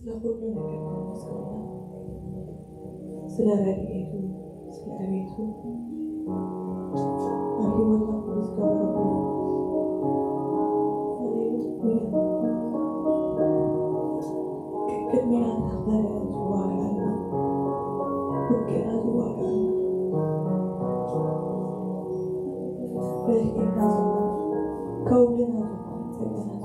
ለሁሉ ነገር ተመስገን። ስለ ረድኤቱ ስለ ቤቱ በሕይወት ምስጋና ቅድሚያ ተኸረ ዝዋጋና ውግና ዝዋጋና በሕይወት ከውልና ዘመን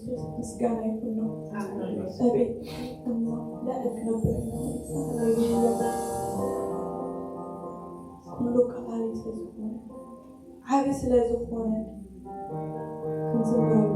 ክርስቶስ ምስጋና ይሁን ነው። አቤት እማ ለእክ ነበር ሁሉ ከአሊ ስለዝኾነ ዓብ ስለዝኾነ ክንዝምረሉ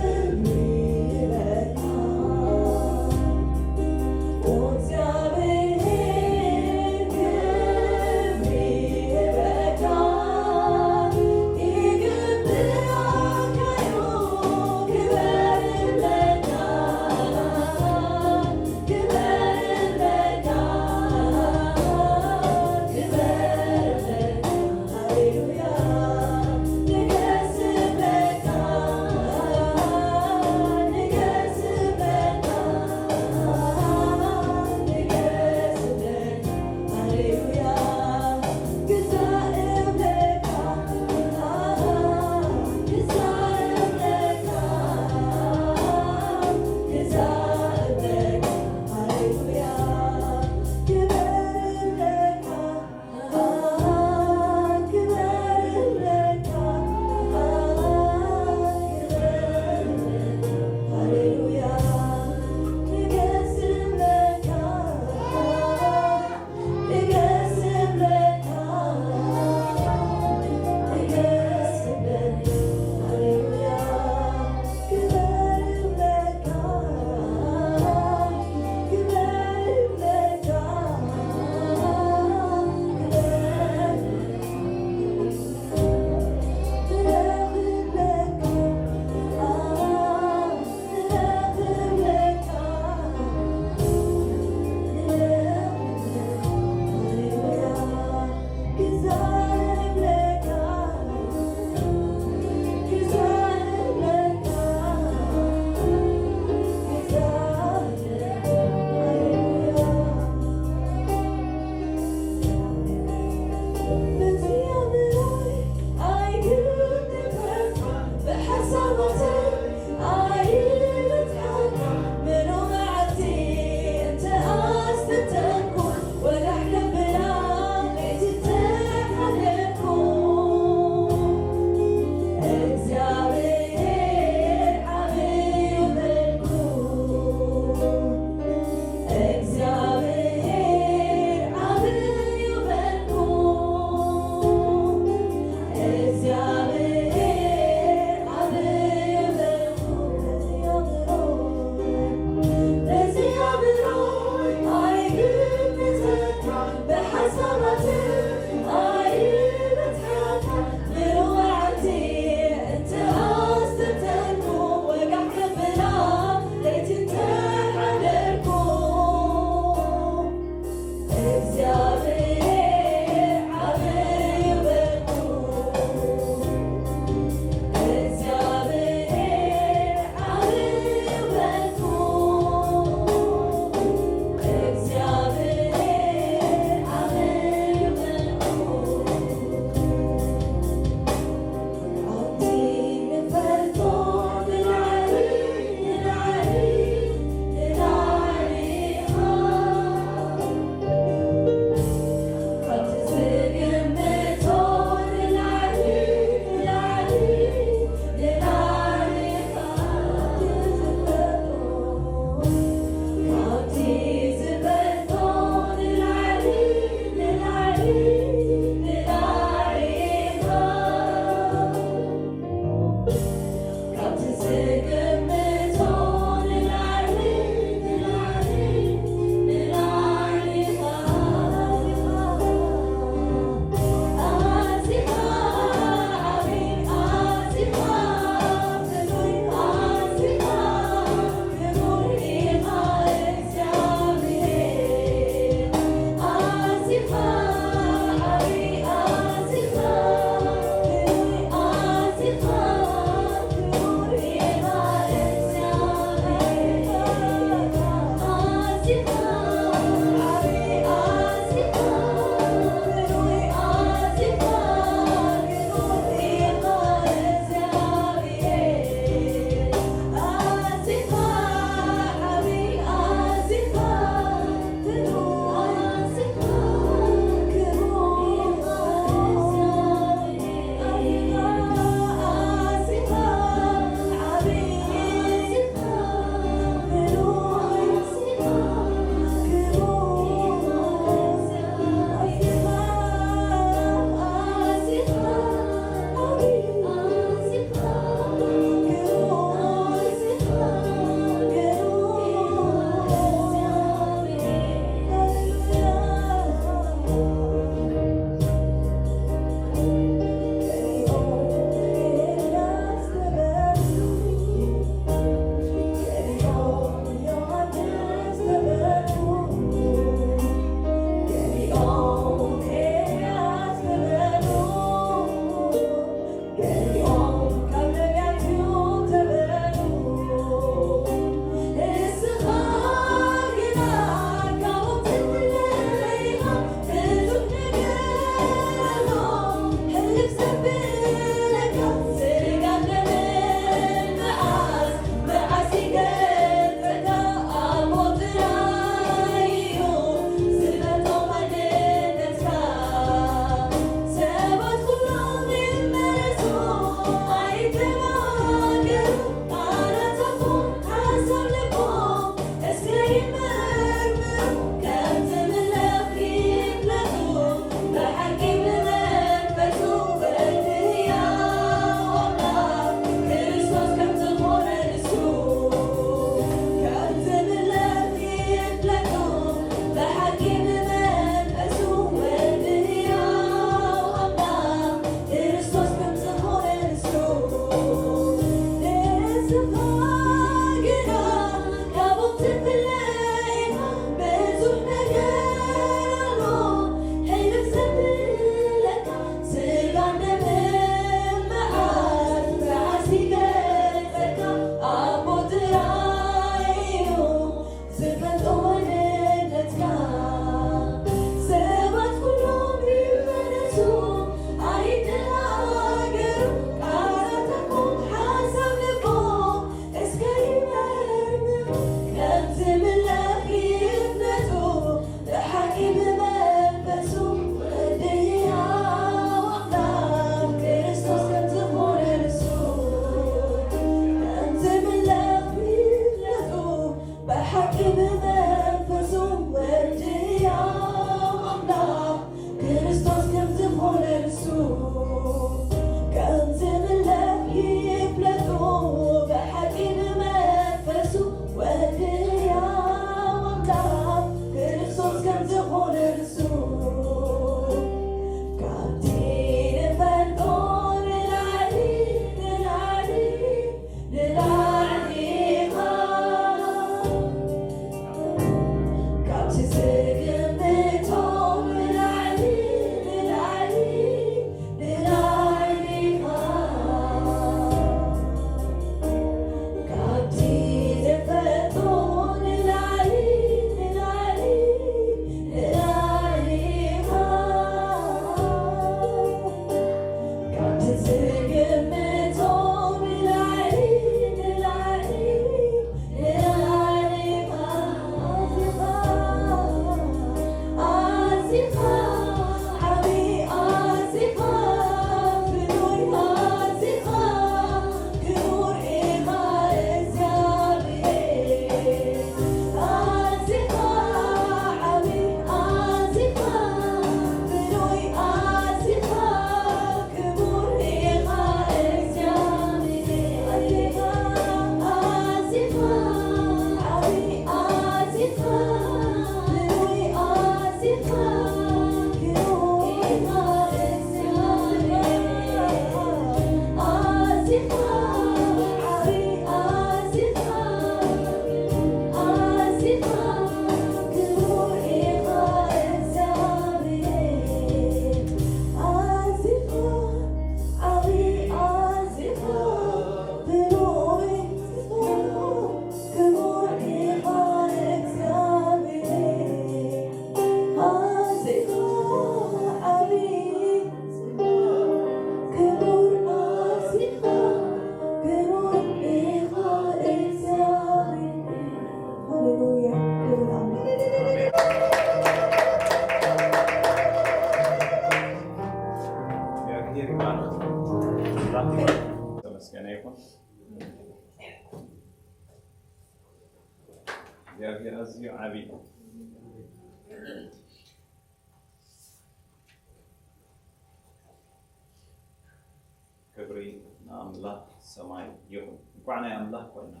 كبري نعم الله سماي يوم قعنا يا الله قلنا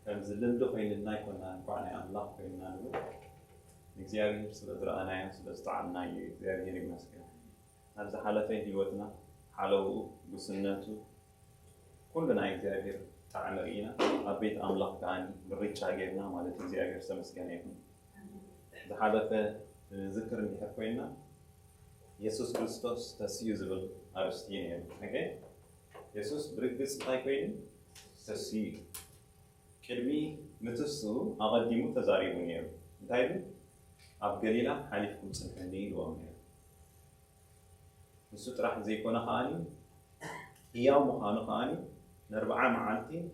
كم زلنا له فين الناي كنا قعنا يا الله فينا له نجزيه سلسلة أنا يا سلسلة عنا يجزيه المسكين هذا حالتين هيوتنا حلو بسنته كلنا يجزيه تعلقينا أبيت أملاك تاني بريتش عجبنا ما لتجزيه سمسكين يكون هذا حالته ذكر اللي حكينا يسوع كريستوس تسيزبل أرستينيا، أوكي؟ يسوع بريكس تايكوين تسي كلمي متسو أقدمه تزاريبونيا، دايما أبغليلا حالفكم سنكندي وامنيا. نسوت راح زيكونا خاني هياو مخانو خاني نربعة معانتي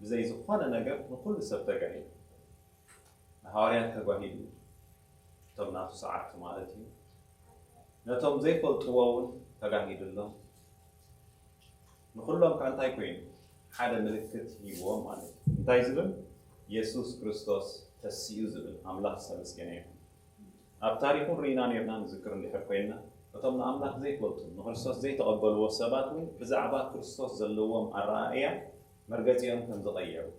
بزي زخانة نجر نقول سبتكاني هاريان كواهيدو تبناتو ساعات مالتي نتوم زي فلتوون تجاهيد الله نقول لهم كان تايكوين حدا ملكت يوم مالك تايزبل يسوع كريستوس تسيزبل أملاك سلس جنيه أبتاريكون رينان يبنان ذكر اللي حكينا نتوم أملاك زي فلتون نخرسوس زي تقبلوا السباتوين بزعبات كريستوس زلوهم الرائع مرجتيهم كم تغيروا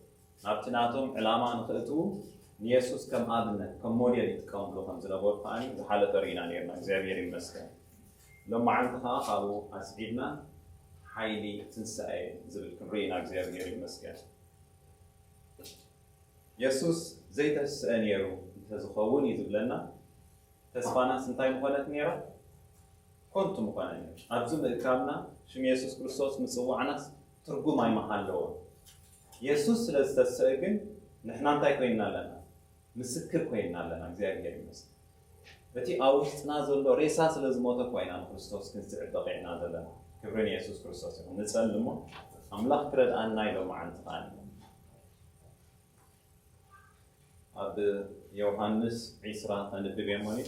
أبتناتهم علامة نخلتوا يسوع كم آدمنا كم موديل يتكلم له خمسة لبور فاني زحالة رينا نيرنا زعبير المسكن لما عندها قالوا أسئلنا حيلي تنسأي زبل كنرينا እግዚአብሔር ይመስገን ኢየሱስ ዘይተስአን ነይሩ ተዝኸውን ይዝብለና ተስፋና ስንታይ ምኾነት ነይራ ኮንቱ ምኾነ ነይሩ ኣብዚ ምእካብና ሽም ኢየሱስ ክርስቶስ ምጽዋዕናስ ትርጉም ኣይመሃለዎ ኢየሱስ ስለዝተስአ ግን ንሕና እንታይ ኮይንና ኣለና ምስክር ኮይንና ኣለና እግዚአብሔር ይመስገን እቲ ኣብ ውሽጥና ዘሎ ሬሳ ስለዝሞተ ኮይና ክርስቶስ ክንስዕብ ኢና ዘለና ክብርን ኢየሱስ ክርስቶስ ይኹን ንጸልይ እሞ ኣምላኽ ክረድኣና ኢሎም ዓንትኻኒ ኣብ ዮሐንስ 20 ተንብብ የሞኒ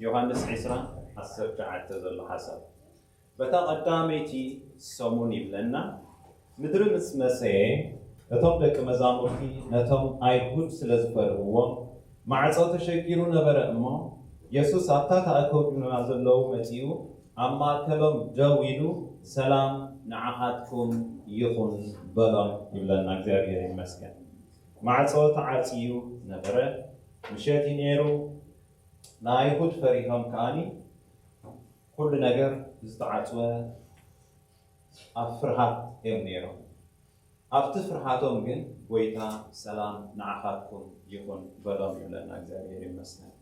ዮሐንስ 20 19 ዘሎ ሓሳብ በታ ቀዳመይቲ ሰሙን ይብለና ምድሪ ምስ መሰየ እቶም ደቂ መዛሙርቲ ነቶም ኣይሁድ ስለዝፈርህዎም ማዕጾ ተሸጊሩ ነበረ እሞ ኢየሱስ ኣብታ ተኣከቡና ዘለዉ መጺኡ ኣብ ማእከሎም ደው ኢሉ ሰላም ንዓኻትኩም ይኹን በሎም ይብለና እግዚአብሔር ይመስገን ማዕጾ ተዓጽዩ ነበረ ምሸት ነይሩ ንኣይሁድ ፈሪሆም ከኣኒ ኩሉ ነገር ዝተዓጽወ ኣብ ፍርሃት እዮም ነይሮም ኣብቲ ፍርሃቶም ግን ጎይታ ሰላም ንዓኻትኩም ይኹን በሎም ይብለና እግዚአብሔር ይመስገን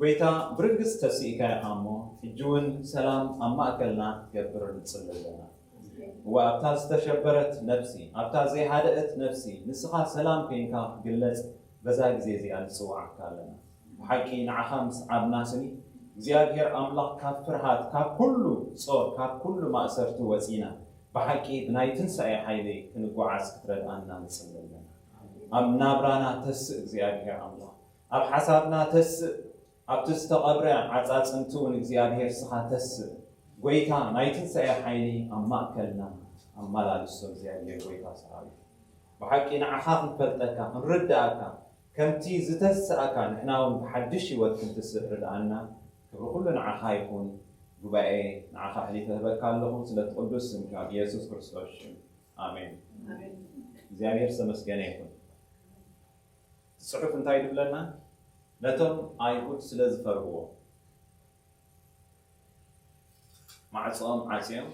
ጎይታ ብርግስ ተስኢካ ኢኻ እሞ ሕጂ እውን ሰላም ኣብ ማእከልና ትገብር ንጽልለና ወኣብታ ዝተሸበረት ነፍሲ ኣብታ ዘይሃደአት ነፍሲ ንስኻ ሰላም ኮይንካ ክትግለጽ በዛ ግዜ እዚኣ ንጽዋዓካ ኣለና ብሓቂ ንዓኻ ምስ ዓብና ስኒ እግዚአብሔር ኣምላኽ ካብ ፍርሃት ካብ ኩሉ ጾር ካብ ኩሉ ማእሰርቲ ወፂና بحكي بنايتن سأي حيلي كنقوا عسك تردانا نسللنا أم نابرانا تسق زيادة الله أب حسابنا تسق أب تستقبر عزاز انتون زيادة سخا تسق قويتا نايتن سأي حيلي أم مأكلنا أم ملا لسو زيادة قويتا سعالي بحكي نعخاف نفلتكا نردأكا كمتي زتسأكا نحناون بحدشي وقتن تسق ردانا كبرخلنا عخايفون ጉባኤ ንዓኻ ሕሊፈ በካለኹ ስለተቀደስ ስምካ ኢየሱስ ክርስቶስ አሜን እግዚአብሔር ተመስገነ ይሁን ጽሑፍ እንታይ ይብለና ነቶም ኣይሁድ ስለዝፈርህዎ ማዕጾም ዓጽዮም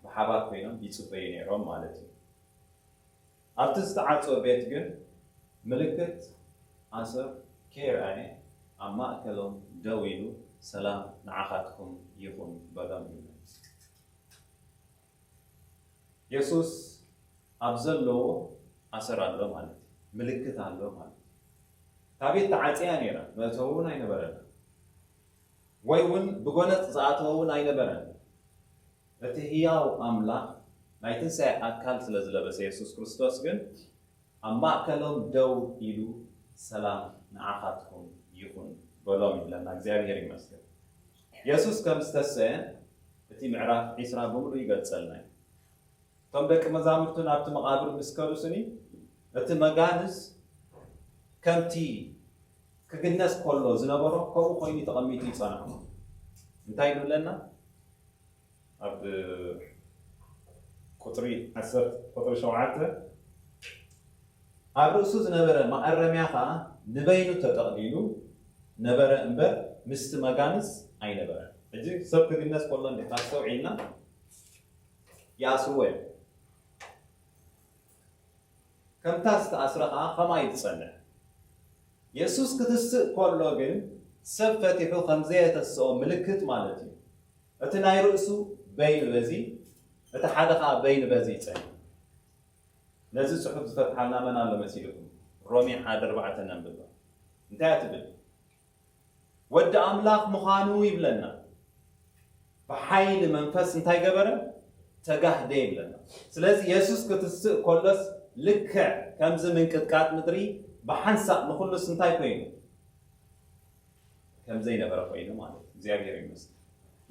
ብሓባር ኮይኖም ይጽበዩ ነይሮም ማለት እዩ ኣብቲ ዝተዓጽወ ቤት ግን ምልክት ኣሰር ከይረኣየ ኣብ ማእከሎም ደው ኢሉ ሰላም ንዓኻትኩም ይኹን በሎም ኢየሱስ ኣብ ዘለዎ ኣሰር ኣሎ ማለት ምልክት ኣሎ ማለት ታቤት ተዓጽያ ነይራ መእተውን ኣይነበረን ወይ እውን ብጎነት ዝኣተውን ኣይነበረን እቲ ህያው ኣምላኽ ናይ ትንሣኤ ኣካል ስለዝለበሰ ኢየሱስ ክርስቶስ ግን ኣብ ማእከሎም ደው ኢሉ ሰላም ንዓኻትኩም ይኹን በሎም ይብለና እግዚአብሔር ይመስገን ኢየሱስ ከም ዝተስአ እቲ ምዕራፍ 20 በሙሉ ይገልጸልና እቶም ደቂ መዛሙርቱ ናብቲ መቃብር ምስ ከዱ ስኒ እቲ መጋንስ ከምቲ ክግነስ ከሎ ዝነበሮ ከምኡ ኮይኑ ተቐሚጡ ይጸንሐ እንታይ ይብለና ኣብ ቁጥሪ 7 ኣብ ርእሱ ዝነበረ ማዕረሚያ ከዓ ንበይኑ ተጠቕሊሉ ነበረ እምበር ምስቲ መጋንስ ኣይነበረ እጂ ሰብ ክግነስ ከሎ እንድሕር ሰውዒልና ያስወ ከምታ ዝተኣስረ ከዓ ከማይ ዝጸንሕ ኢየሱስ ክትስእ ከሎ ግን ሰብ ፈቲሑ ከምዘየተስኦ ምልክት ማለት እዩ እቲ ናይ ርእሱ በይን በዚ እቲ ሓደ ከዓ በይን በዚ ይጸንሕ ነዚ ጽሑፍ ዝፈትሓልና መን ኣሎ መሲልኩም ሮሜ 1:4 ነንብብ እንታይ ትብል ወዲ ኣምላኽ ምዃኑ ይብለና ብሓይሊ መንፈስ እንታይ ገበረ ተጋህደ ይብለና ስለዚ ኢየሱስ ክትስእ ከሎስ ልክዕ ከምዚ ምንቅጥቃጥ ምድሪ ብሓንሳእ ንኹሉስ እንታይ ኮይኑ ከምዘይነበረ ኮይኑ ማለት እግዚአብሔር ይመስገን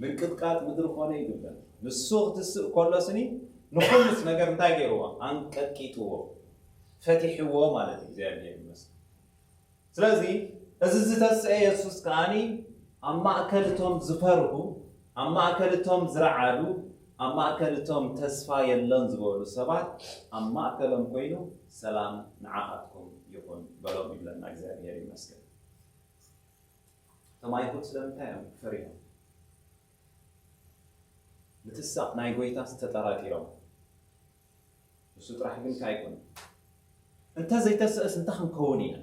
ምንቅጥቃጥ ምድሪ ኮነ ይብለና ንሱ ክትስእ ከሎስኒ ንኹሉስ ነገር እንታይ ገይርዎ አንቀጥቂጥዎ ፈቲሕዎ ማለት እግዚአብሔር ይመስገን ስለዚ እዚ ዝተስአ ኢየሱስ ከዓኒ ኣብ ማእከልቶም ዝፈርሁ ኣብ ማእከልቶም ዝረዓዱ ኣብ ማእከልቶም ተስፋ የለን ዝበሉ ሰባት ኣብ ማእከሎም ኮይኑ ሰላም ንዓኻትኩም ይኹን በሎም ይብለና እግዚአብሔር ይመስገን تمايكوت سلمتهم فريهم بتساق ناي قويتا ستتراكيرهم بس تراح يقول كايكون انت زي تسأس انت خنكونينا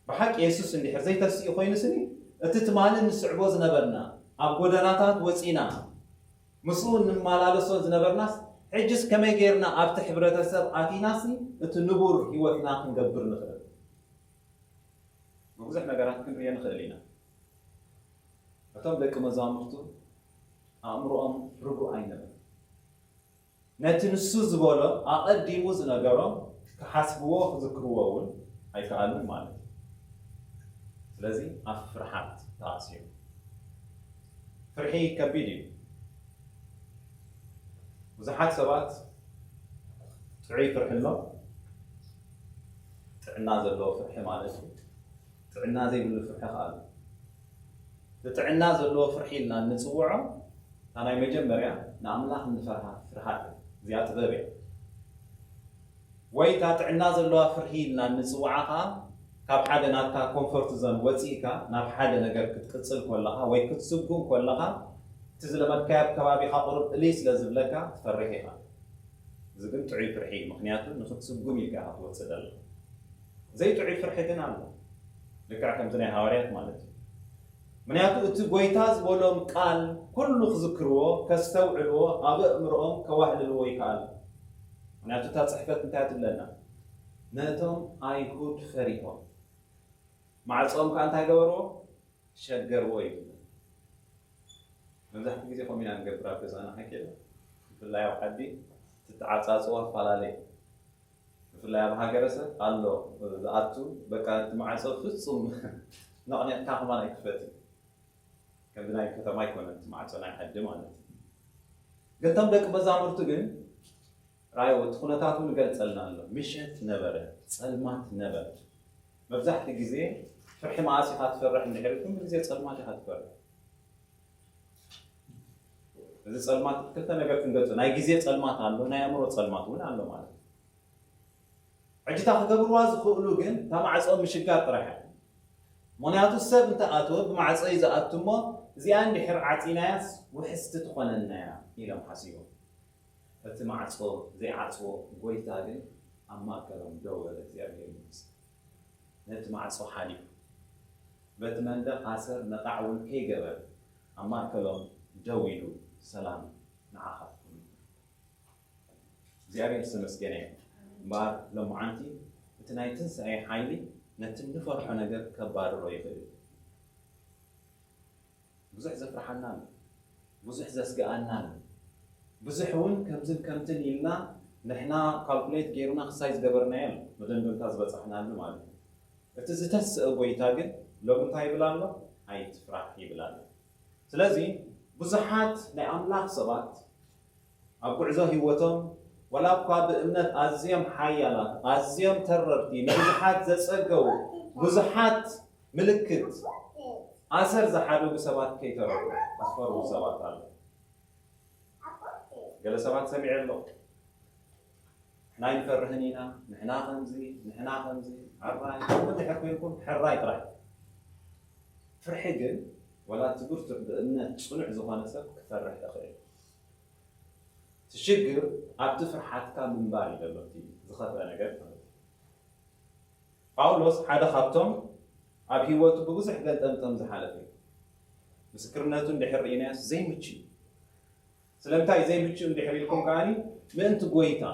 بحق يسوس اللي زي تسأس يخوين سني اتتمالن السعبوز نبرنا أبودناتات وسينا مسؤول نمالا لسوز نبرناس حجز كما يغيرنا ابت حبرتسب اتيناسي اتنبور هيوتنا كنقبر نخل بزح ነገራት ክንሪያ ንኽእል ኢና እቶም ደቂ መዛሙርቱ ኣእምሮኦም ርጉእ ኣይነበረ ነቲ ንሱ ዝበሎ ኣቐዲሙ ዝነገሮም ክሓስብዎ ክዝክርዎ እውን ኣይከኣሉን ማለት እዩ ስለዚ ኣብ ፍርሓት ተኣስዮም ፍርሒ ከቢድ እዩ ብዙሓት ሰባት ጥዑይ ፍርሒ ኣሎ ጥዕና ዘለዎ ፍርሒ ማለት እዩ ጥዕና ዘይብሉ ፍርሒ ኸኣሉ ጥዕና ዘለዎ ፍርሒ ኢልና ንፅውዖ ናይ መጀመርያ ንኣምላኽ ንፈርሃ ፍርሃት እዚኣ ጥበብ እያ ወይ እታ ጥዕና ዘለዋ ፍርሒ ኢልና ንፅውዓ ኸኣ ካብ ሓደ ናትካ ኮንፈርት ዞን ወፂእካ ናብ ሓደ ነገር ክትቅፅል ከለኻ ወይ ክትስጉም ከለኻ እቲ ዝለመድካዮ ከባቢኻ ቁርብ እልይ ስለ ዝብለካ ትፈርሕ ኢኻ እዚ ግን ጥዑይ ፍርሒ እዩ ምክንያቱ ንክትስጉም ኢልካ ኢኻ ትወፅእ ዘለካ ዘይጥዑይ ፍርሒ ግን ኣሎ ልክዕ ከምዚ ናይ ሃዋርያት ማለት እዩ ምክንያቱ እቲ ጎይታ ዝበሎም ቃል ኩሉ ክዝክርዎ ከስተውዕልዎ ኣብ ኣእምሮኦም ከዋህልልዎ ይከኣል ምክንያቱ እታ ፅሕፈት እንታይ ትብለና ነቶም ኣይሁድ ፈሪሆም ማዕፆም ከዓ እንታይ ገበርዎ ሸገርዎ እዩ መብዛሕትኡ ግዜ ከምኡ ኢና ንገብር ኣብ ገዛና ሓቂና ብፍላይ ኣብ ዓዲ ትተዓፃፅዋ ኣፈላለየ ብፍላይ ኣብ ሃገረሰብ ኣሎ ዝኣቱ በቃ እቲ ማዕፆ ፍፁም ነቕኒቕካ ኸማን ኣይክፈት እዩ ከምዚ ናይ ከተማ ኣይኮነን እቲ ማዕፆ ናይ ዓዲ ማለት እዩ ግን እቶም ደቂ መዛሙርቱ ግን ራእይዎ እቲ ኩነታት እውን ገልፀልና ኣሎ ምሸት ነበረ ፀልማት ነበረ መብዛሕትኡ ግዜ ፍርሒ መዓስ ኢኻ ትፈርሕ እንድሕር ኩሉ ግዜ ፀልማት ኢኻ ትፈርሕ እዚ ፀልማት ክልተ ነገር ክንገልፆ ናይ ግዜ ፀልማት ኣሎ ናይ ኣእምሮ ፀልማት እውን ኣሎ ማለት እዩ ሕጂታ ክገብርዋ ዝኽእሉ ግን እታ ማዕፆ ምሽጋር ጥራሕ ምክንያቱ ሰብ እንተኣትወ ብማዕፆ እዩ ዝኣቱ እሞ እዚኣ እንድሕር ዓፂናያስ ውሕስቲ ትኾነና እያ ኢሎም ሓሲቦም እቲ ማዕፆ ዘይዓፅዎ ጎይታ ግን ኣብ ማእከሎም ደው በለ እግዚኣብሔር ይመስገን ነቲ ማዕፆ ሓሊፉ በቲ መንደቕ ኣሰር ነቓዕ እውን ከይገበረ ኣብ ማእከሎም ደው ኢሉ ሰላም ንዓኻትኩም እግዚኣብሔር ዝተመስገነ እዩ እምበር ሎሙዓንቲ እቲ ናይ ትንሳኤ ሓይሊ ነቲ ንፈርሖ ነገር ከባርሮ ይኽእል ብዙሕ ዘፍርሓና ኣሎ ብዙሕ ዘስግኣና ኣሎ ብዙሕ እውን ከምዝን ከምትን ኢልና ንሕና ካልኩሌት ገይሩና ክሳይ ዝገበርናዮ ኣሎ መደንደንታ ዝበፃሕናሉ ማለት እዩ እቲ ዝተስአ ጎይታ ግን ሎሚ እንታይ ይብል ኣሎ ኣይትፍራሕ ይብል ኣሎ ስለዚ ብዙሓት ናይ ኣምላኽ ሰባት ኣብ ጉዕዞ ሂወቶም ወላ እኳ ብእምነት ኣዝዮም ሓያላት ኣዝዮም ተረርቲ ንብዙሓት ዘፀገቡ ብዙሓት ምልክት ኣሰር ዝሓደጉ ሰባት ከይተረፉ ኣስፈርቡ ሰባት ኣሎ ገለ ሰባት ሰሚዐ ኣሎ ንሕና ይንፈርህን ኢና ንሕና ከምዚ ዓራይ እንድሕር ኮይንኩም ሕራይ ጥራሕ ፍርሒ ግን ወላ እቲ ብርቱዕ ብእምነት ፅኑዕ ዝኾነ ሰብ ክፈርሕ ይኽእል ትሽግር ኣብቲ ፍርሓትካ ምንባር እዩ ዘሎ እቲ ዝኸፍአ ነገር ጳውሎስ ሓደ ካብቶም ኣብ ሂወቱ ብብዙሕ ገንጠምጠም ዝሓለፈ እዩ ምስክርነቱ እንድሕር ርኢናዮስ ዘይምቹ እዩ ስለምንታይ ዘይምቹ እንድሕር ኢልኩም ከዓኒ ምእንቲ ጎይታ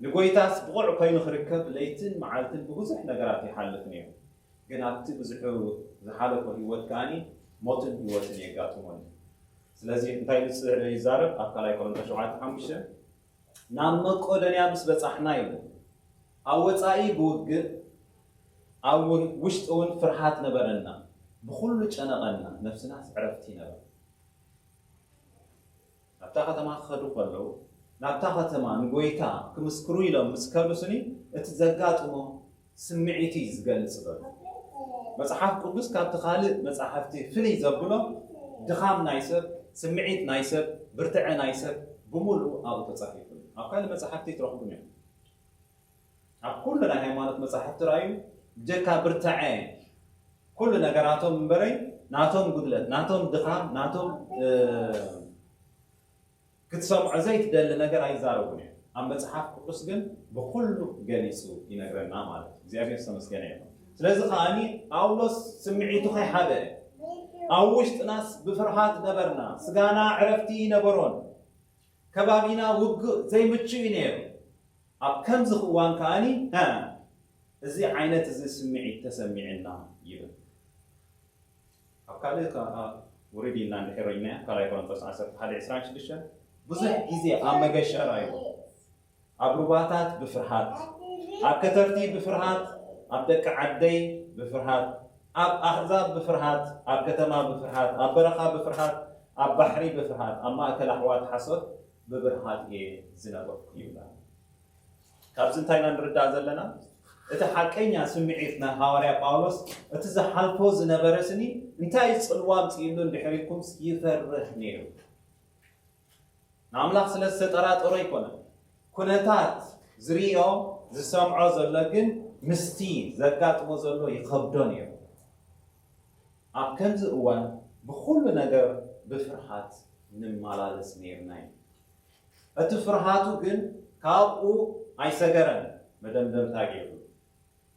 ንጎይታስ ብቑዕ ኮይኑ ክርከብ ለይትን መዓልትን ብብዙሕ ነገራት ይሓልፍ ነይሩ ግን ኣብቲ ብዙሑ ዝሓለፈ ሂወት ከዓኒ ሞትን ሂወትን የጋጥሞን ስለዚ እንታይ ይዛረብ ኣብ ካልኣይ ቆሮንቶስ 7:5 ናብ መቄዶንያ ምስ በፃሕና ኢሉ ኣብ ወፃኢ ብውግእ ኣብ ውሽጢ እውን ፍርሃት ነበረና ብኩሉ ጨነቐና ነፍስናስ ዕረፍቲ ነበረ ናብታ ከተማ ክኸዱ ከለዉ ናብታ ከተማ ንጎይታ ክምስክሩ ኢሎም ምስ ከሉስኒ እቲ ዘጋጥሞ ስምዒት እዩ ዝገልፅ ዘሎ መፅሓፍ ቅዱስ ካብቲ ካልእ መፅሓፍቲ ፍልይ ዘብሎ ድኻም ናይ ሰብ ስምዒት ናይ ሰብ ብርትዐ ናይ ሰብ ብምሉእ ኣብኡ ተፃሒፉ ኣብ ካልእ መፅሓፍቲ ትረኽቡን እዮም ኣብ ኩሉ ናይ ሃይማኖት መፅሓፍቲ ራእዩ ጀካ ብርትዐ كل نجاراتهم من بري ناتهم قدلت ناتهم دخان ناتهم كتسمع زيت دل نجار عايزاروني أما بتصحف قص جن بكله جالسوا ينجرنا مال زي أبي السمسكينة ስለዚህ ኻኒ ጳውሎስ ስምዒቱ ኸይሓበ ኣብ ውሽጢ ናስ ብፍርሃት ነበርና ስጋና ዕረፍቲ ነበሮን ከባቢና ውግእ ዘይምችእ ነይሩ ኣብ ከምዚ እዋን ከዓኒ እዚ ዓይነት እዚ ስምዒት ተሰሚዕና ይብል ኣብ ካልእ ውሪድ ኢልና እንድሕር ካልኣይ ቆሮንቶስ 11:26 ብዙሕ ግዜ ኣብ መገሸራ እዩ ኣብ ሩባታት ብፍርሃት ኣብ ከተርቲ ብፍርሃት ኣብ ደቂ ዓደይ ብፍርሃት ኣብ ኣሕዛብ ብፍርሃት ኣብ ከተማ ብፍርሃት ኣብ በረኻ ብፍርሃት ኣብ ባሕሪ ብፍርሃት ኣብ ማእከል ኣሕዋት ሓሶት ብብርሃት እየ ዝነበርኩ ይብላ ካብዚ እንታይ ኢና ንርዳእ ዘለና እቲ ሓቀኛ ስምዒት ናይ ሃዋርያ ጳውሎስ እቲ ዝሓልፎ ዝነበረ ስኒ እንታይ ፅልዋም ፅኢሉ እንድሕሪኩም ይፈርህ ነይሩ ንኣምላኽ ስለ ዝተጠራጠሮ ኣይኮነን ኩነታት ዝርኦ ዝሰምዖ ዘሎ ግን ምስቲ ዘጋጥሞ ዘሎ ይኸብዶ ነይሩ ኣብ ከምዚ እዋን ብኩሉ ነገር ብፍርሃት ንመላለስ ነይርና እዩ እቲ ፍርሃቱ ግን ካብኡ ኣይሰገረን መደምደምታ ገይሩ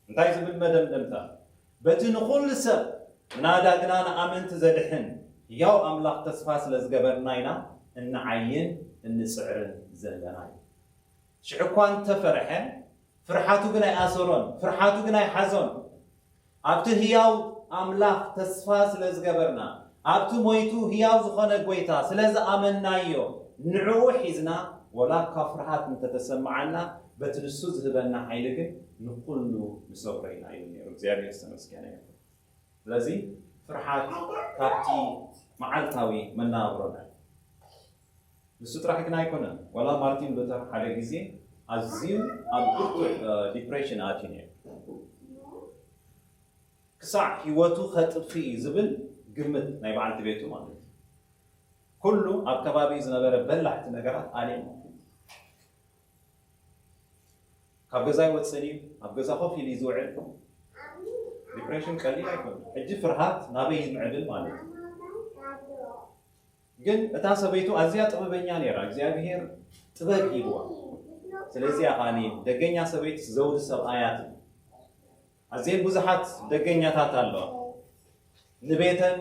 እንታይ ዝብል መደምደምታ በቲ ንኩሉ ሰብ ናዳግና ንኣመንቲ ዘድሕን ያው ኣምላኽ ተስፋ ስለ ዝገበርና ኢና እንዓይን እንፅዕርን ዘለና እዩ ሽዑ እኳ እንተፈርሐ ፍርሓቱ ግን ኣይኣሰሮን ፍርሓቱ ግን ኣይሓዞን ኣብቲ ህያው ኣምላኽ ተስፋ ስለ ዝገበርና ኣብቲ ሞይቱ ህያው ዝኾነ ጎይታ ስለ ዝኣመናዮ ንዕኡ ሒዝና ወላ ካብ ፍርሓት እንተተሰማዓና በቲ ንሱ ዝህበና ሓይሊ ግን ንኩሉ ንሰብሮ ኢና እዩ ነይሩ እግዚኣብሔር ዝተመስገነ እዩ ስለዚ ፍርሓት ካብቲ መዓልታዊ መናብሮና ንሱ ጥራሕ ግን ኣይኮነን ወላ ማርቲን ሉተር ሓደ ግዜ ኣዝዩ ኣብ ብርቱዕ ዲፕሬሽን ኣትዩ ነይሩ ክሳዕ ሂወቱ ከጥፊ እዩ ዝብል ግምት ናይ በዓልቲ ቤቱ ማለት እዩ ኩሉ ኣብ ከባቢ ዝነበረ በላሕቲ ነገራት ኣልዮም ካብ ገዛ ይወፅን እዩ ኣብ ገዛ ኮፍ ኢሉ ዝውዕል ዲፕሬሽን ቀሊል ኣይኮነን ሕጂ ፍርሃት ናበይ ዝምዕብል ማለት እዩ ግን እታ ሰበይቱ ኣዝያ ጥበበኛ ነይራ እግዚኣብሔር ጥበብ ሂብዋ ስለዚ ኣኻኒ ደገኛ ሰበይቲ ዘውዲ ሰብኣያት ኣዝየን ብዙሓት ደገኛታት ኣለዋ ንቤተን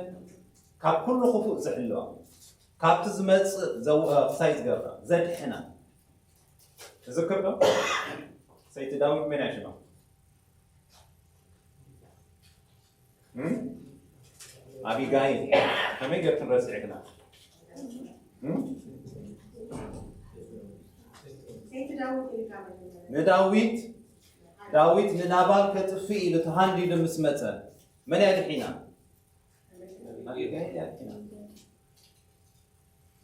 ካብ ኩሉ ክፉእ ዝሕልዋ ካብቲ ዝመፅእ ክሳይ ዝገብራ ዘድሕና ትዝክር ዶ ሰይቲ ዳዊት መን እያ ሽማ ኣቢጋይል ከመይ ጌርክን ረሲዕክና ዳዊት ንናባል ከጥፊ ኢሉ ተሃንዲሉ ምስ መፀ መን እያ ድሒና ኣቢጋይል እያ ድሒና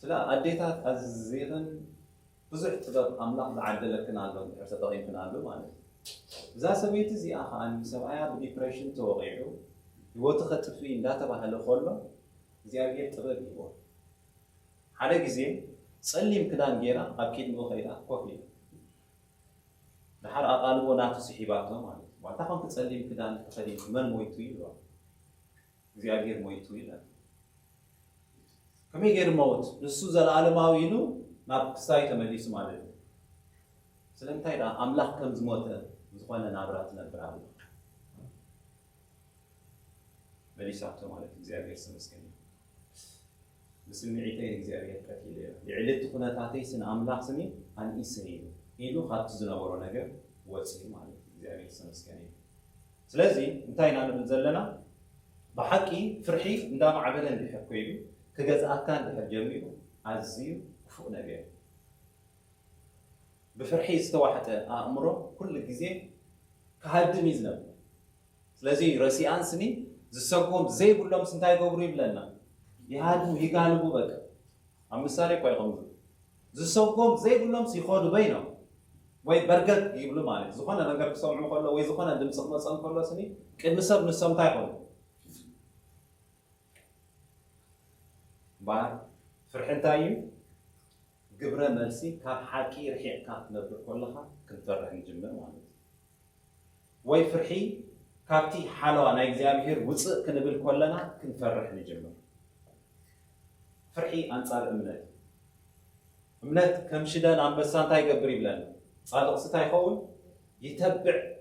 ስለ ኣዴታት ኣዝየን ብዙሕ ጥበብ ኣምላኽ ዝዓደለክን ኣሎ ድሕር ተጠቒምክን ኣሎ ማለት እዩ እዛ ሰበይቲ እዚኣ ከዓ ሰብኣያ ብዲፕሬሽን ተወቂዑ ህይወቱ ከጥፊ እንዳተባሃለ ከሎ እግዚኣብሔር ጥበብ ሂቦ ሓደ ግዜ ፀሊም ክዳን ጌራ ኣብ ኪድምኡ ከይዳ ኮፍ ኢላ ድሓር ኣቓልቦ ናቱ ስሒባቶ ማለት እዩ ዋልታ ከምቲ ፀሊም ክዳን ተኸዲንኩ መን ሞይቱ ይብሏ እግዚኣብሔር ሞይቱ ይላል ከመይ ገይሩ ሞት ንሱ ዘለኣለማዊ ኢሉ ናብ ክሳይ ተመሊሱ ማለት እዩ ስለምንታይ ዳ ኣምላኽ ከም ዝሞተ ዝኾነ ናብራ ትነብር ኣላ መሊሳቶ ማለት እግዚኣብሔር ዝተመስገነ ብስምዒተይ እግዚኣብሔር ከፊለ ልዕልቲ ኩነታተይ ስን ኣምላኽ ስኒ ኣንኢሰ እዩ ኢሉ ካብቲ ዝነበሮ ነገር ወፂኡ ማለት እዩ እግዚኣብሔር ዝተመስገነ እዩ ስለዚ እንታይ ኢና ንብል ዘለና ብሓቂ ፍርሒ እንዳማዕበለ እንድሕር ኮይዱ ክገዝኣካ እንድሕር ጀሚሩ ኣዝዩ ክፉእ ነገር ብፍርሒ ዝተዋሕጠ ኣእምሮ ኩሉ ግዜ ክሃድም እዩ ዝነብር ስለዚ ረሲኣን ስኒ ዝሰጎም ዘይብሎም ስንታይ ገብሩ ይብለና ይሃድሙ ይጋልቡ በቃ ኣብ ምሳሌ እኳ ይኸምዙ ዝሰጎም ዘይብሎም ይኸዱ በይኖም ወይ በርገግ ይብሉ ማለት ዝኾነ ነገር ክሰምዑ ከሎ ወይ ዝኾነ ድምፂ ክመፀም ከሎ ስኒ ቅድሚ ሰብ ንሶም እንታይ ይኾኑ ባር ፍርሒ እንታይ እዩ ግብረ መልሲ ካብ ሓቂ ርሒቕካ ትነብር ከለኻ ክንፈርሕ ንጅምር ማለት እዩ ወይ ፍርሒ كابتي حلوة أنا إجزابير وصل كنبل كلنا كنفرح نجمع فرحي أنصار أمنات كم شدان عم بسان تاي قبري بلان صادق ستاي خول يتبع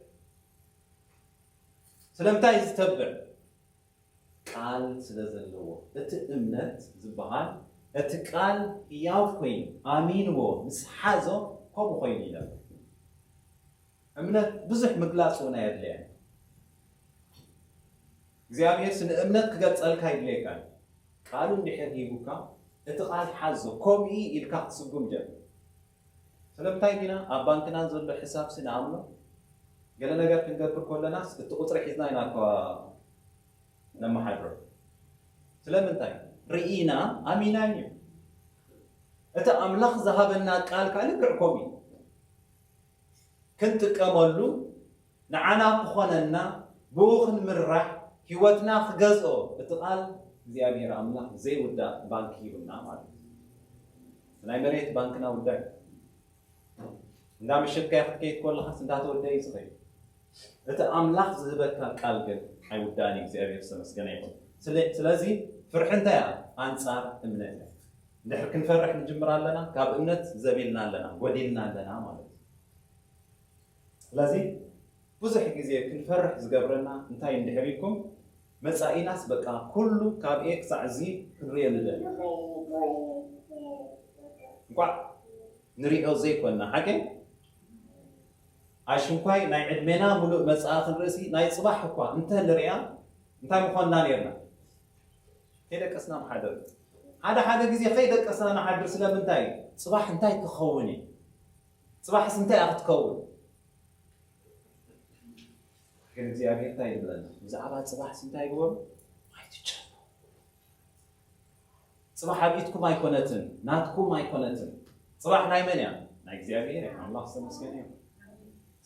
سلامتاي يتبع قال سلازلو أمنات زبان قال ياو كوين آمين و مسحازو كم خوين إلى أمنات بزح مقلاص ونا يدلين እግዚአብሔር ስለ እምነት ክገጸልካ ይብለካል ቃሉ እንድሕር ሂቡካ እቲ ቃል ሓዞ ኮምኢ ኢልካ ክትስጉም ጀምር ስለምታይ ዲና ኣብ ባንክና ዘሎ ሕሳብ ስንኣምኖ ገለ ነገር ክንገብር ከለናስ እቲ ቁፅሪ ሒዝና ኢና እኳ ነመሓድሮ ስለምንታይ ርኢና ኣሚናን እዩ እቲ ኣምላኽ ዝሃበና ቃል ካልክዕ ኮምኢ ክንጥቀመሉ ንዓና ክኾነና ብኡ ክንምራሕ ህይወትና ክገዝኦ እቲ ቃል እግዚአብሔር አምላክ ዘይ ወዳ ባንክ ይብና ማለት ናይ መሬት ባንክና ወዳይ እንዳምሽካ ይፍከይ ኮልኻስ እንዳተወዳይ ይጽፈይ እቲ አምላክ ዝህበካ ቃል ግን አይወዳኒ እግዚአብሔር ተመስገነ ይሁን ስለዚህ ፍርሕንታያ አንጻር እምነት እንድሕር ክንፈርሕ ንጅምር ኣለና ካብ እምነት ዘቢልና ኣለና ጎዲልና ኣለና ማለት ስለዚህ ብዙሕ ግዜ ክንፈርሕ ዝገብረና እንታይ እንድሕሪኩም መጻኢናስ በቃ ኩሉ ካብ ኤክሳዕ እዚ ክሪኤል ደል እንኳን ንሪኦ ዘይኮንና ሓቂ ኣሽንኳይ ናይ ዕድሜና ሙሉእ መጽሓፍን ርእሲ ናይ ጽባሕ እኳ እንተ ንሪኣ እንታይ ምኾንና ነርና ከይደቀስና መሓደር ሓደ ግዜ ከይደቀስና ንሓድር ስለምንታይ ጽባሕ እንታይ ክኸውን እዩ ጽባሕስ እንታይ ክትከውን ግን እግዚአብሔር ታይ ይብለና ብዛዕባ ጽባሕ ስንታይ ይግበር አይትቻል ጽባሕ አቢትኩም አይኮነትን ናትኩም አይኮነትን ጽባሕ ናይ መን ያ ናይ እግዚአብሔር ያ አላህ ተመስገነ ይሁን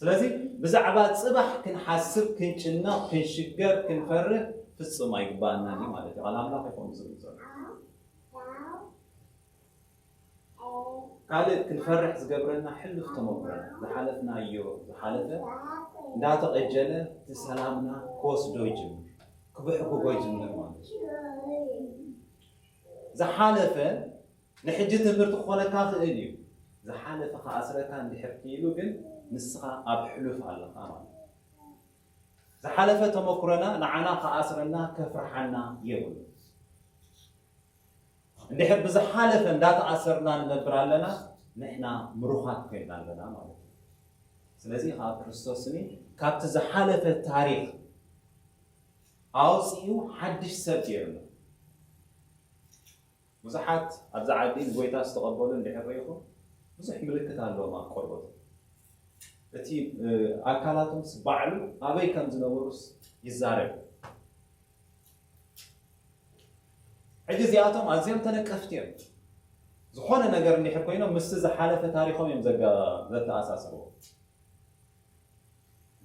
ስለዚህ ብዛዕባ ጽባሕ ክንሓስብ ክንጭነቕ ክንሽገር ክንፈርህ ፍጹም አይግባናኒ ማለት ነው አላህ ይቆም ዝብዘ ካለ ክንፈርሕ ዝገብረና ሕልፍ ተመክረና ዝሓለፍናዮ ዝሓለፈ እንዳተቀጀለ ተሰላምና ኮስዶ ይጅምር ክብሕጉጎ ይጅምር ማለት ዝሓለፈ ንሕጂ ትምህርቲ ክኾነካ ክእል እዩ ዝሓለፈ ከኣስረካ እንድሕር ክኢሉ ግን ንስኻ ኣብ ሕሉፍ ኣለኻ ማለት ዝሓለፈ ተመክሮና ንዓና ከኣስረና ከፍርሓና የብሉ እንድሕር ብዝሓለፈ እንዳተኣሰርና ንነብር ኣለና ንሕና ምሩኻት ኮይና ኣለና ማለት ስለዚህ ካብ ክርስቶስኒ ካብቲ ዝሓለፈ ታሪክ ኣውፅኡ ሓድሽ ሰብ ገይሩና ብዙሓት ኣብዛ ዓዲ ንጎይታ ዝተቐበሉ እንድሕር ሪኢኹም ብዙሕ ምልክት ኣለዎም ኣብ ቆርቦት እቲ ኣካላቶም ባዕሉ ኣበይ ከም ዝነበሩስ ይዛረብ ሕጂ እዚኣቶም ኣዝዮም ተነቀፍቲ እዮም ዝኾነ ነገር እንድሕር ኮይኖም ምስቲ ዝሓለፈ ታሪኮም እዮም ዘተኣሳስርዎ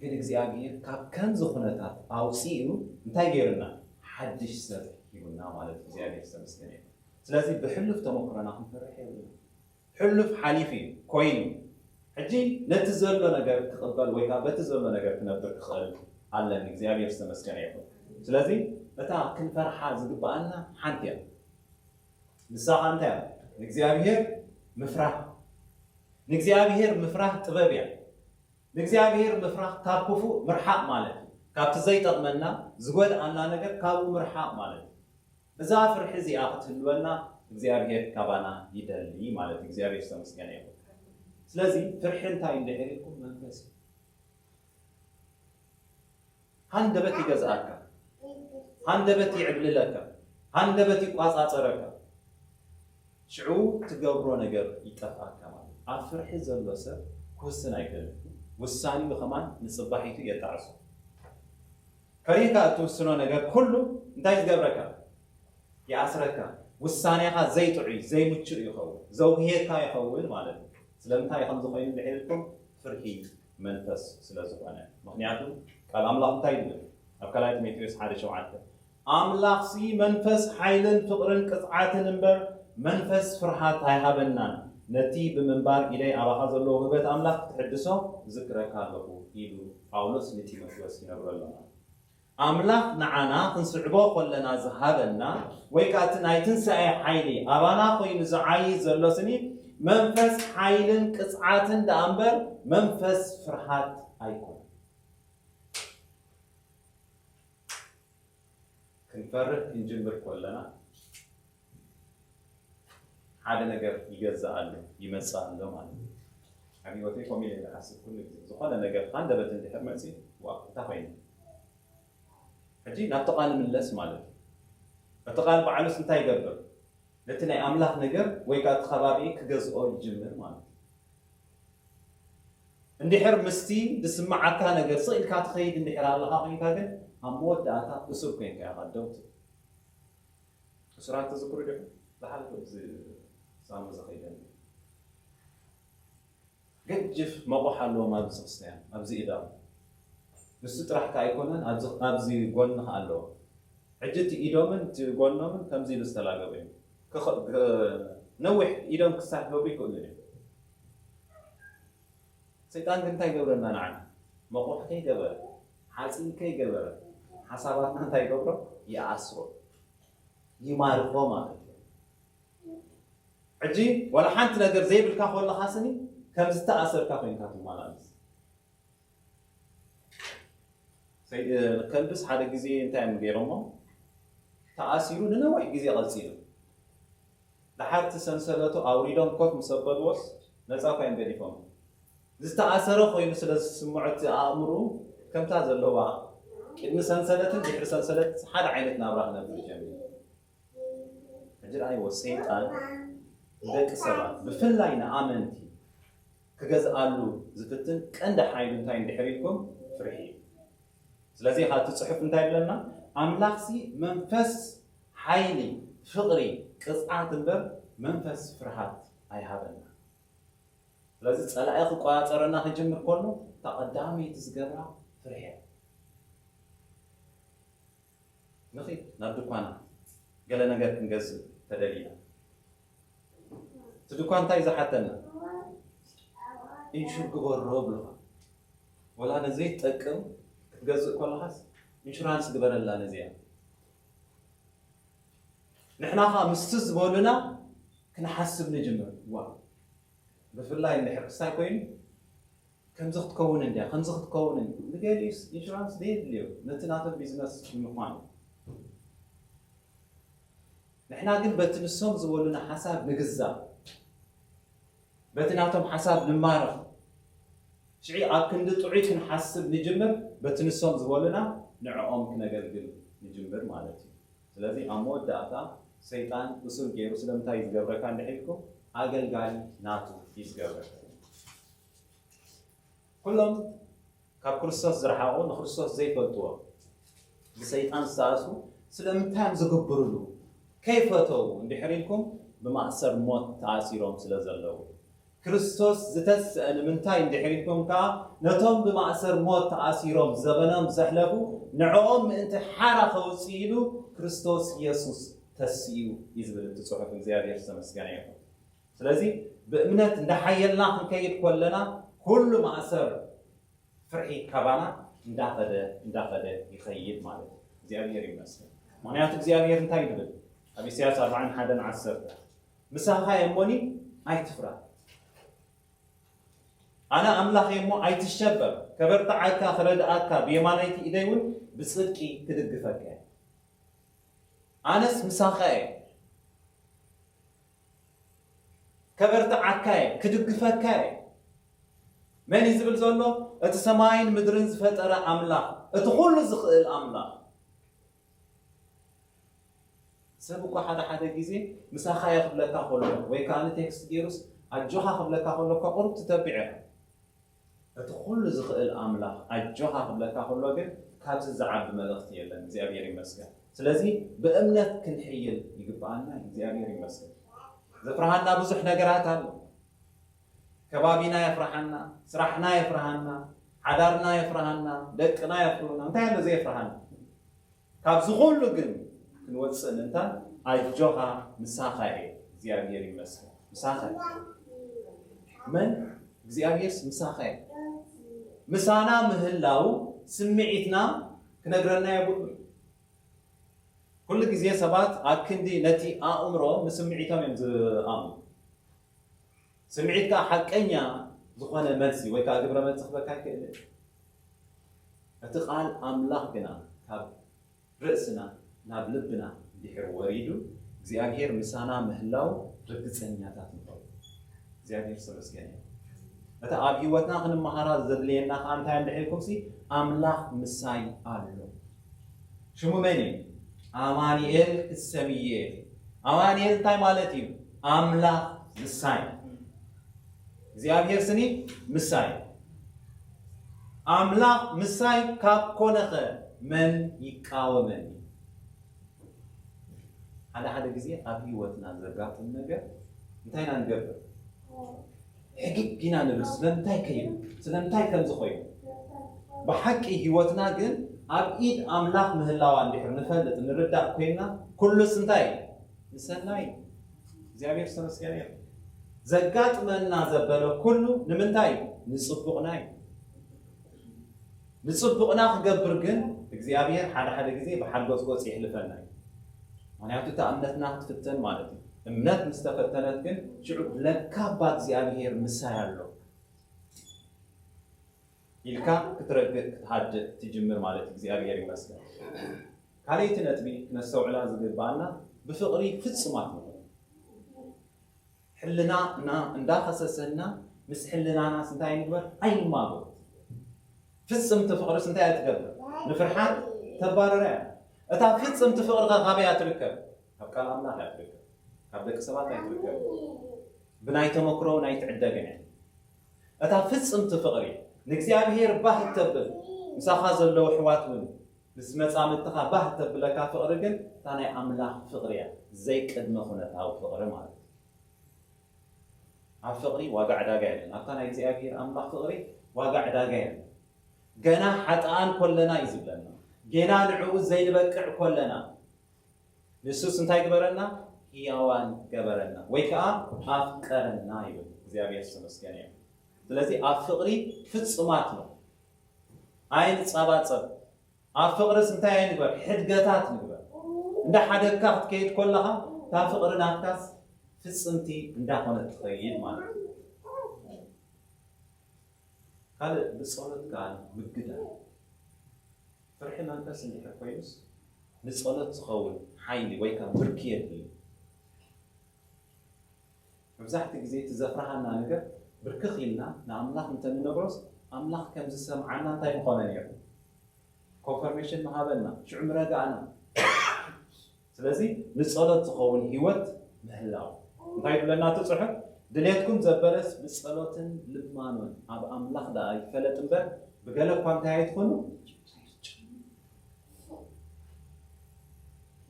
ግን እግዚአብሔር ካብ ከምዚ ኩነታት ኣውፅኡ እንታይ ገይሩና ሓድሽ ሰብ ሂቡና ማለት እግዚአብሔር ተመስገነ ይሁን ስለዚህ ብሕሉፍ ተመክሮና ክንፈርሕ የብልና ሕሉፍ ሓሊፍ እዩ ኮይኑ ሕጂ ነቲ ዘሎ ነገር ክቕበል ወይ ከዓ በቲ ዘሎ ነገር ክነብር ክኽእል ኣለኒ እግዚአብሔር ተመስገነ ይሁን ስለዚህ እታ ክንፈርሓ ዝግባአና ሓንቲ እያ ንሳኻ እንታይ እያ ንእግዚአብሔር ምፍራሕ ጥበብ እያ ንእግዚአብሔር ምፍራሕ ካብ ክፉእ ምርሓቅ ማለት ካብቲ ዘይጠቕመና ዝጎድኣና ነገር ካብኡ ምርሓቅ ማለት እዛ ፍርሒ እዚኣ ክትህልወና እግዚአብሔር ካባና ይደሊ ማለት እግዚአብሔር ተመስገነ ይሁን ስለዚ ፍርሒ እንታይ እንድሕር ኢልኩም መንፈስ ሃንደበት ይገዝኣካ ሃንደበት ይዕብልለካ ሃንደበት ይቋፃፀረካ ሽዑ ትገብሮ ነገር ይጠፍኣካ ማለት ኣብ ፍርሒ ዘሎ ሰብ ክውስን ኣይክእልን ውሳኔ በከማን ንጽባሒቱ የጣርሱ ከሪካ እትውስኖ ነገር ኩሉ እንታይ ዝገብረካ ይኣስረካ ውሳኔኻ ዘይጥዑይ ዘይምችእ ይኸውን ዘውህየካ ይኸውን ማለት ነው ስለምንታይ ከም ዝኾይኑ እንድሕርኩም ፍርሒ መንፈስ ስለዝኾነ ምክንያቱ ቃል ኣምላኽ እንታይ ይብል ኣብ ካልኣይ ጢሞቴዎስ 1:7 ኣምላኽሲ መንፈስ ሓይልን ፍቕርን ቅፅዓትን እምበር መንፈስ ፍርሃት ኣይሃበናን ነቲ ብምንባር ኢለይ ኣባኻ ዘለዎ ህበት ኣምላኽ ክትሕድሶ ዝክረካ ኣለኹ ኢሉ ጳውሎስ ንጢሞቴዎስ ይነግረሎና أملاك نعنا تنسعبه كلنا زهابنا ويكاتنا يتنسى حيلي أبانا خوين زعايز اللوسني منفس حيلن كسعاتن دامبر منفس فرحات أيكون كنفرح نجمر كلنا هذا نجار يجزا له يمسى له ماله أبي وتي فاميلي لحسب كل شيء زخانة نجار خانده بتندي حمسي وتفين حجي نبتقال من لس ماله نبتقال بعلوس نتاي قبل لتني أملاك نجار ويقعد خبابي كجزء يجمر ماله عندي حر مستي تسمع عكا نجار صيل كاتخيد عندي حر الله خاين كاجن هموت داتا أسوق كين كأخذ دوت سرعة تذكر ده لحالك بزي سام زخيدان قد جف ما بحلو ما بزقستان أبزي إدام بس تروح كايكونن أبزي قلنا هالو عجت إدامن تقولنا من كم زي بستلاقى بين نوح إدام كسر لو بيقولني سيطان كنت يقولنا نعم ما بوح كي جبر حاسين كي جبر حساباتنا تاي جبر يا أسرو يمارقو ما عجي ولا حنت نقدر زي بالكاف ولا حاسني كم زتأثر كافين كاتو مالانس سيد كلبس هذا جزء انت عم غيرهم تأثيره لنا واحد جزء غزير لحد سنسلته أوريدهم كوف مسبب وس نزاق عند ديفهم زتأثره خوي مثل سمعت أمره كم تازل له بقى إن سنسلته ذكر سنسلت هذا عينتنا براهنا في الجميع أجر أي وسيطان ذاك سبب بفلاينا آمنتي كجزء قالوا زفتن كأنده حايل نتاين دحريكم فرحي ስለዚህ هات تصحف نتاين لنا أملاكسي منفس حايلي فقري قصعات البر منفس فرحات أي هذا ስለዚህ ጸላእኹ ቋጸረና ክጅምር ኮኑ ተቀዳሚ ትዝገብራ ፍርሕያ نخي نادوكانا قال أنا قلت نجز تدلينا تدوكان تاي زحتنا إيش الجبر روبلها ولا نزيد تأكل تجز كل حس إنشورانس جبر الله نزيان نحنا خامستز بولنا كنا حسب نجمر واو بفلاي اللي حرق سايكوين كم زخت كون عندي خم زخت كون نقول إنشورانس ديد اليوم نتناطر بيزنس مقام نحنا قل بتنسهم زولنا حساب نجزا بتناتهم حساب نمارخ شعي أكن طعيت نحسب نجمر بتنسهم زولنا نعوم كنا قل نجمر مالتي الذي أمود داتا سيطان وصل كيرو سلم تايز قبر كان دحيلكم أقل قال ناتو يز قبر كلهم كاب كريستوس زرحاو نخريستوس زي فلتوا بسيطان ساسو سلم تام زقبرلو كيف تو ندحريلكم بمأثر موت تأثيرهم سلازلوا كريستوس زتس المنتاي ندحريلكم كا نتوم بمأثر موت تأثيرهم زبنهم زحلفوا نعوم انت حرقوا وسيلو كريستوس يسوس تسيو يزبل التصحف زيادة يرسمس قانيهم سلازي بأمنة ندحيلنا نكيد كلنا كل مأثر فرحي كبانا ندافده يخيد مالك زيادة يرمسك معناته زيادة يرنتاي دبل أبي سياسة 40 حدا عسرته مساحة يموني أي تفرح أنا أملاك يمو أي تشبب كبرت عكا خرد عكا بيمانيتي إيديون بصدقي كدقفك أنس مساحة كبرت عكا كدقفك من يزبل زولو أتسماين مدرنز فترة أملاك أتخل زخ الأملاك سبقوا حدا جيزي مساحة يخبلك خلوا ويكان تكست جيروس الجوها خبلك خلوا كقرب تتبعها تدخل زق الأملاح الجوها خبلك خلوا جد كابس الزعاب ملختي يلا زي أبيري مسكة سلازي بأمنة كنحيل يقبعنا زي أبيري مسكة زفرحنا بزح نجارات كبابينا يفرحنا سرحنا يفرحنا حدارنا يفرحنا دقنا يفرحنا انت هذا زي يفرحنا كابس خلوا جد نوصل أنت الجوها مساحة زيادة مساحة مساحة من زيادة مساحة مسانا مهلاو سمعتنا كنقرنا يقول كل جزية سبات أكندي نتي أمره مسمعيتهم يمز سمعيتك حقنيا زخانة ملسي ويكا قبر ملسي خبكا كإله أتقال أملاح بنا كاب رأسنا ناب لبنا بحر وريدو زيابير مسانا مهلاو رقصنياتات نقول زيابير سرس كنيا أتا أبي واتنا خن المهارات زدلينا خان تايم دحيلكم سي أملاح مساي آلو شمو مني أمانيل السمية أمانيل تاي مالتي أملاح مساي زيابير سني مساي أملاح مساي كاب كونخ من يقاومني هذا جزية أبي واتنا زرقات النجار انتهينا نقبل حقيق جينا نرس سلمتاي كيم سلمتاي كم زخوي بحكي هوتنا جن أبيد أملاك مهلاوان دحر نفلت نردع كينا كل سنتاي نسناي زيابير سنس كنيا زقات منا زبلو كله نمنتاي نصبقنا خقبر جن زيابير حدا جزية بحد قص يحلفنا معناته تأمنتنا تفتن مالتي امنات مستفتنت كن شعب لكابات زيابير مسايلو يلكا كترقق تحاج تجمر مالتي زيابير يمسك كاليت نتبي نسو على زغبانا بفقري فصمات نو حلنا نا انداخسسنا مس حلنا ناس انتاي نقبر اي ماغو فصم تفقر سنتاي تقبر نفرحان تباررا اتا فصم تفقر غابيا تركب ابقى الله لا تركب هذاك سبات يتركب بناي تمكرو ناي تعدقن اتا فصم تفقري نكزيابير باه تبل مساخا زلو حواتون بس مصامتخا باه تبلكا فقركن تاني املاح فقريا زي قدمه خنتاو فقر مال فقري واقع داغاين اكانا يزيابير املاح فقري واقع داغاين جنا حطان كلنا يزبلنا جنا نعوز زي نبقع كلنا نسوس انتاي قبرنا هياوان قبرنا ويكا أفكرنا يقول زيابير سمسكني ስለዚህ አፍቅሪ ፍጽማት ነው አይን ጻባጽብ አፍቅሪ ስንታይ አይን ይባል ሕድገታት ንግበር እንደ ሓደካ ክትከይድ ኮለኻ ታፍቅሪና ካስ ፍጽምቲ እንዳሆነ ትኸይድ ማለት ካለ በጸሎት ጋር ምግዳ ፍርሕ መንፈስ እንዲህ ኮይስ ንጸሎት ዝኸውን ሓይሊ ወይካ ብርክየት መብዛሕቲ ግዜ ትዘፍራሃና ነገር بركخيلنا نعملاق نتمنى نبرس أملاق كم زسم عنا تاي مخانا نيرو confirmation مهابنا شو عمره قانا سلازي نسألت تقول هيوت مهلاو نتايد لنا تصحك دليتكم زبرس بسألات لبمانون أب أملاق داي فلت نبر بقالك وان تاي تكونوا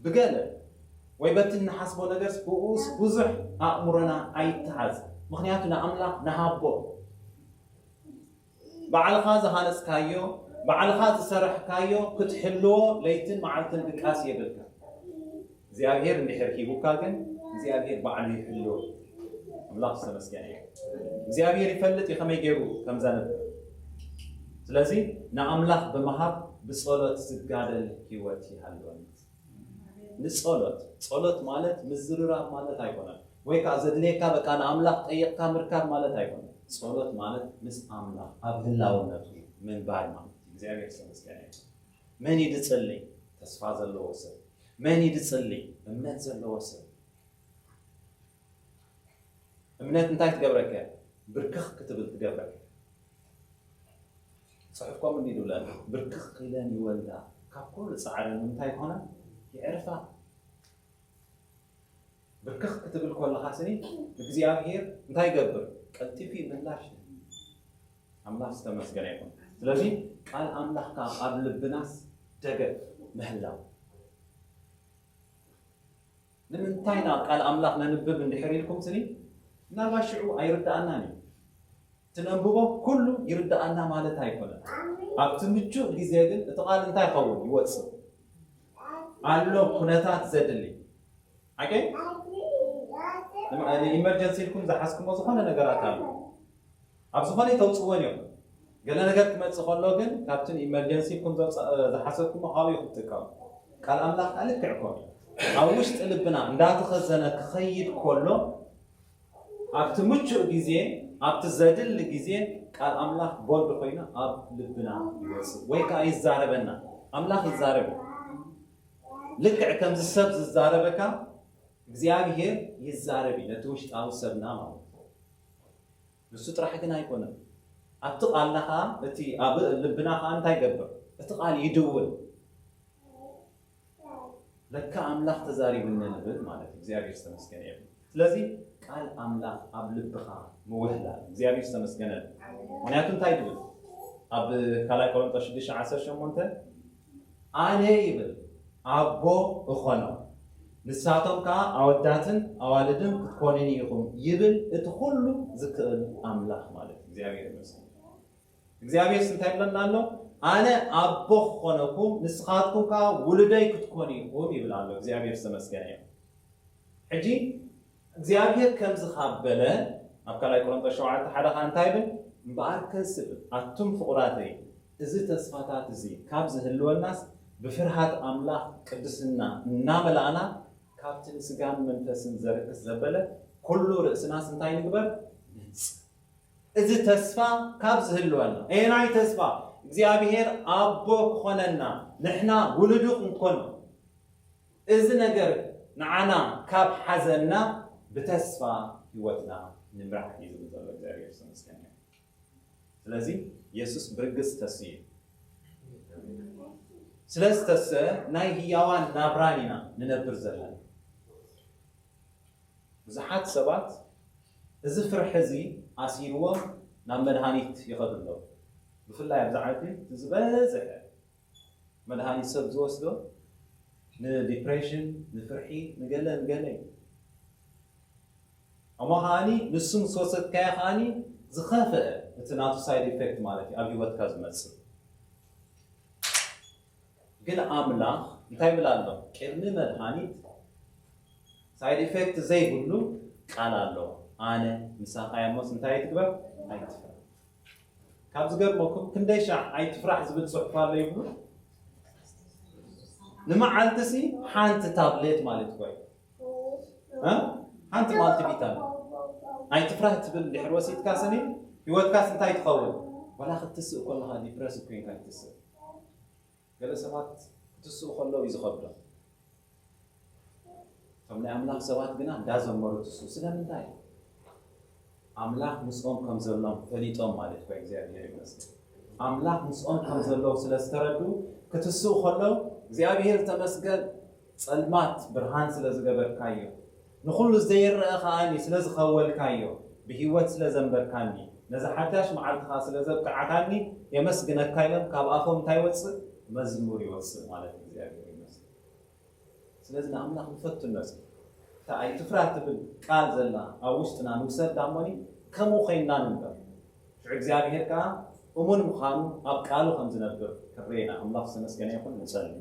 بقالك ويبتن حسبو نجس بؤوس بزح أمرنا أي تعز مخنياتنا أملاق نهابو بعد خاز هانس كايو بعد خاز سرح كايو كتحلو ليتن معلتن بكاس يبلك زيابير اللي حركي بوكاكن زيابير بعد يحلو أملاق سمس يعني زيابير يفلت يخمي يجيبو كم زنب سلازي نأملاق بمهاب بصولة سجادة الكيواتي هالوان نصولة مالت مزرورة مالت هايكونا ويكا زدليكا بكان أملاق أيقا مركاب مالت هايكون صولت مالت مس أملاق أبهلا ونفسه من بعد مالت زيابير يسلمس كاني من يدتصلي تسفاز اللي وصل من يدتصلي امنات اللي وصل امنات انتاك تقبرك بركخ كتبل تقبرك صحيحكم من يدولان بركخ قيلان يولدا كابكول سعرا انتاك هنا يعرفها بركخ كتب الكل خاسني بزيابير انتاي قبر قلتي في ملاش أملاح استمسكن يكون سلازي قال أملاح كان قبل بناس دقق مهلاو لمن تاينا قال أملاح ننبب ندحري لكم سني ناباشعو أيرد أناني تنببه كله يرد أنا مالتها يكون أبتمجو لزيادل تقال انتاي قول يوصل قالوا كنتات زدلي أوكي الإمرجنسي لكم زحسكم وزخانة نقرات هاي أبزخانة توصوان يوم قال أنا قلت ما تسخون لوجن كابتن إمرجنسي كنت حسبكم خاوي خدتكم قال أملاك قالك تعكم أوش تقلبنا لا تخزنا خيد كله أبتمشوا جزين أبتزادل جزين قال أملاك بول بخينا أب لبنا ويك أي زاربنا أملاك يزارب لك كم السبز الزاربك እግዚአብሔር ይዛረብ ለተውሽ ጣው ሰብና ማለት ንሱ ጥራሕ ግን አይኮነም አጥቃለኻ እቲ አብ ልብናኻ እንታይ ገበር እትቃል ይድውል ለካ አምላክ ተዛሪብነ ነበር ማለት እግዚአብሔር ተመስገነ ይሁን ስለዚህ ቃል አምላክ አብ ልብኻ መወህላ እግዚአብሔር ተመስገነ ምክንያቱም ታይድብል አብ ካላይ ቆሮንቶስ 6:18 አኔ ይብል አቦ እኾነው ንሳቶም ካ አወዳትን አዋልድን ክትኮነኒ ይኹም ይብል እቲ ሁሉ ዝክእል አምላክ ማለት እግዚአብሔር ይመስገን እግዚአብሔር ስንታይ ብለናል አነ አቦ ኾነኩም ንስኻትኩም ካ ውልደይ ክትኮኑ ይኹም ይብላል እግዚአብሔር ተመስገነ ይሁን ሕጂ እግዚአብሔር ከም ዝኻበለ አብካላይ ቆሮንቶስ 7:1 እንታይ ብል እምበኣርከስብ አቱም ፍቁራተይ እዚ ተስፋታት እዚ ካብ ዝህልወናስ ብፍርሃት አምላክ ቅድስና እናመላእና ካፕትን ስጋን መንፈስን ዘርክስ ዘበለ ኩሉ ርእስና ስንታይ ንግበር እዚ ተስፋ ካብ ዝህልወና ኤናይ ተስፋ እግዚአብሔር አቦ ኮነና ንሕና ውሉዱ እንኮን እዚ ነገር ንዓና ካብ ሓዘና ብተስፋ ህይወትና ንምራሕ ይዝም ዘሎ እግዚአብሔር ተመስገነ ስለዚህ ኢየሱስ ብርግስ ተስይ ስለዚህ ተሰ ናይ ህያዋን ናብራኒና ንነብር ዘለና ብዙሓት ሰባት እዚ ፍርሕዚ ኣሲርዎም ናብ መድሃኒት ይኸድሎ ብፍላይ ኣብ ዛዓቲ ዝበዝሐ መድሃኒት ሰብ ዝወስዶ ንዲፕሬሽን ንፍርሒ ንገለ እሞ ኸዓኒ ንሱም ዝወሰድካዮ ኸዓኒ ዝኸፍአ እቲ ናቱ ሳይድ ኢፌክት ማለት እዩ ኣብ ሂወትካ ዝመፅእ ግን አምላክ እንታይ ብላሎ ቅድሚ መድሃኒት ሳይድ ኢፌክት ዘይብሉ ቃል አሎ አነ ምሳኻያሞስ እንታይ ትግበር ኣይትፍራ ካብ ዝገርመኩም ክንደይ ሻዕ ኣይትፍራሕ ዝብል ጽሑፍ ኣሎ ይብሉ ንመዓልትሲ ሓንቲ ታብሌት ማለት ኮይ ሓንቲ ማልቲ ቪታሚን ኣይትፍራሕ ትብል ድሕሪ ወሲድካ ስኒ ህይወትካስ እንታይ ትኸውን ወላ ክትስእ ከለኻ ዲፕረስ ኮይንካ ክትስእ ገለ ሰባት ክትስኡ ከለው ይዝኸብዶ ከም ናይ ኣምላክ ሰባት ግና እንዳዘመሩ ትስኡ ስለምንታይ ኣምላክ ምስኦም ከም ዘሎም ፈሊጦም ማለት ኮይ እግዚአብሔር ይመስገን ኣምላክ ምስኦም ከም ዘለው ስለዝተረዱ ክትስኡ ከለው እግዚአብሔር ተመስገን ጸልማት ብርሃን ስለዝገበርካዮ ንኹሉ ዘይረአ ኸዓኒ ስለዝኸወልካዮ ብሂወት ስለዘንበርካኒ ነዚ ሓዳሽ መዓልትኻ ስለዘብቅዓካኒ የመስግነካ ኢሎም ካብ ኣፎም እንታይ ወፅእ መዝሙር ይወፅእ ማለት እግዚአብሔር ይመስገን ስለዚህ ንኣምላክ ንፈትነስ ኣይትፍራ ትብል ቃል ዘላ ኣብ ውሽጥና ንውሰድ ዳሞኒ ከምኡ ኸይንና ንንበር ሽዑ እግዚአብሔር ከዓ እሙን ምዃኑ ኣብ ቃሉ ከም ዝነብር ክርኤና ኣምላክ ተመስገነ ይኹን ንጸልይ